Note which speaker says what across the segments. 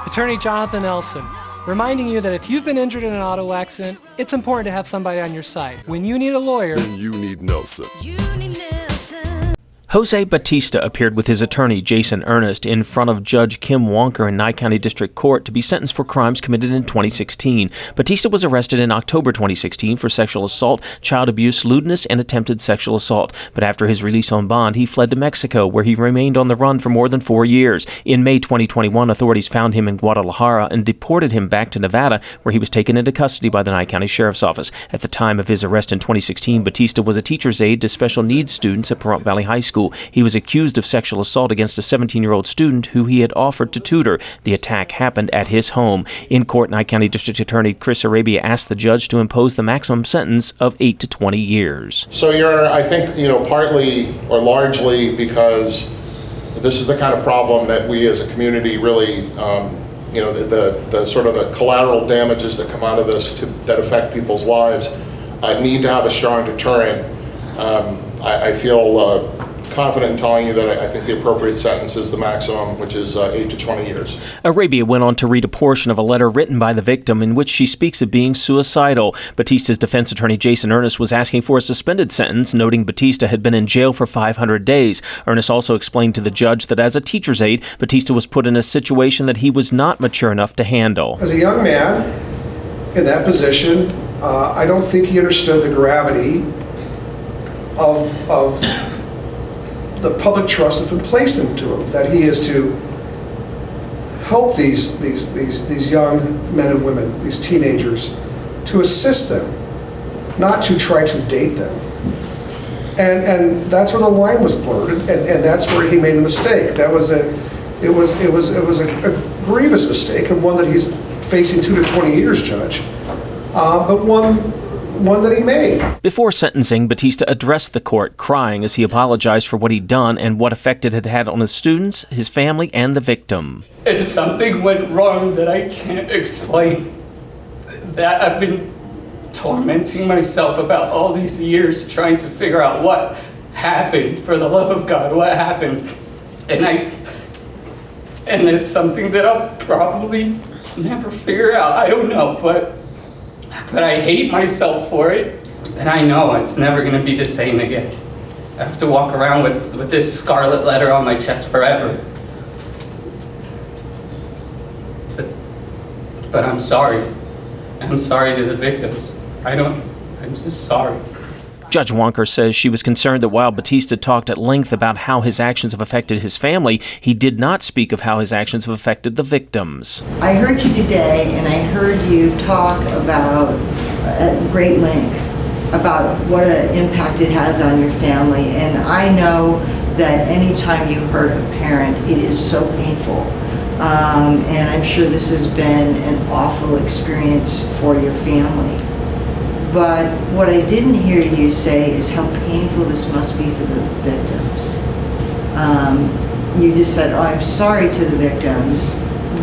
Speaker 1: Attorney Jonathan Elson, reminding you that if you've been injured in an auto accident, it's important to have somebody on your side. When you need a lawyer,
Speaker 2: then you need Nelson.
Speaker 3: Jose Bautista appeared with his attorney, Jason Earnest, in front of Judge Kim Wanker in Nye County District Court to be sentenced for crimes committed in 2016. Bautista was arrested in October 2016 for sexual assault, child abuse, lewdness, and attempted sexual assault. But after his release on bond, he fled to Mexico, where he remained on the run for more than 4 years. In May 2021, authorities found him in Guadalajara and deported him back to Nevada, where he was taken into custody by the Nye County Sheriff's Office. At the time of his arrest in 2016, Bautista was a teacher's aide to special needs students at Pahrump Valley High School. He was accused of sexual assault against a 17-year-old student who he had offered to tutor. The attack happened at his home. In court, Nye County District Attorney Chris Arabia asked the judge to impose the maximum sentence of 8 to 20 years.
Speaker 4: So I think, partly or largely because this is the kind of problem that we as a community really, the sort of the collateral damages that come out of this that affect people's lives need to have a strong deterrent. I feel confident in telling you that I think the appropriate sentence is the maximum, which is 8 to 20 years.
Speaker 3: Arabia went on to read a portion of a letter written by the victim in which she speaks of being suicidal. Bautista's defense attorney, Jason Earnest, was asking for a suspended sentence, noting Bautista had been in jail for 500 days. Earnest also explained to the judge that as a teacher's aide, Bautista was put in a situation that he was not mature enough to handle.
Speaker 5: As a young man in that position, I don't think he understood the gravity of the public trust that's been placed into him, that he is to help these young men and women, these teenagers, to assist them, not to try to date them. And that's where the line was blurred, and that's where he made the mistake. It was a grievous mistake, and one that he's facing 2 to 20 years, Judge, but one that he made.
Speaker 3: Before sentencing, Bautista addressed the court, crying as he apologized for what he'd done and what effect it had had on his students, his family, and the victim.
Speaker 6: If something went wrong that I can't explain, that I've been tormenting myself about all these years trying to figure out what happened, for the love of God, what happened. And it's something that I'll probably never figure out. I don't know, but I hate myself for it, and I know it's never going to be the same again. I have to walk around with this scarlet letter on my chest forever. But I'm sorry. I'm sorry to the victims. I'm just sorry.
Speaker 3: Judge Wanker says she was concerned that while Bautista talked at length about how his actions have affected his family, he did not speak of how his actions have affected the victims.
Speaker 7: I heard you today, and I heard you talk about, at great length, about what an impact it has on your family. And I know that anytime you hurt a parent, it is so painful. And I'm sure this has been an awful experience for your family. But what I didn't hear you say is how painful this must be for the victims. You just said, oh, I'm sorry to the victims,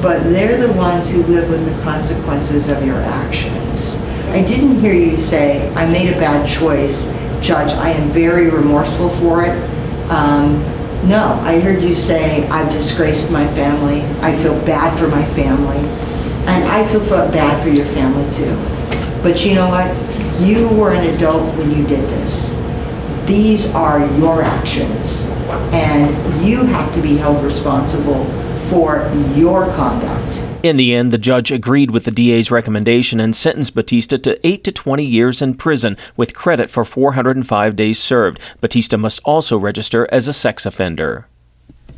Speaker 7: but they're the ones who live with the consequences of your actions. I didn't hear you say, I made a bad choice, Judge, I am very remorseful for it. No, I heard you say, I've disgraced my family, I feel bad for my family, and I feel bad for your family too. But you know what? You were an adult when you did this. These are your actions, and you have to be held responsible for your conduct.
Speaker 3: In the end, the judge agreed with the DA's recommendation and sentenced Bautista to 8 to 20 years in prison with credit for 405 days served. Bautista must also register as a sex offender.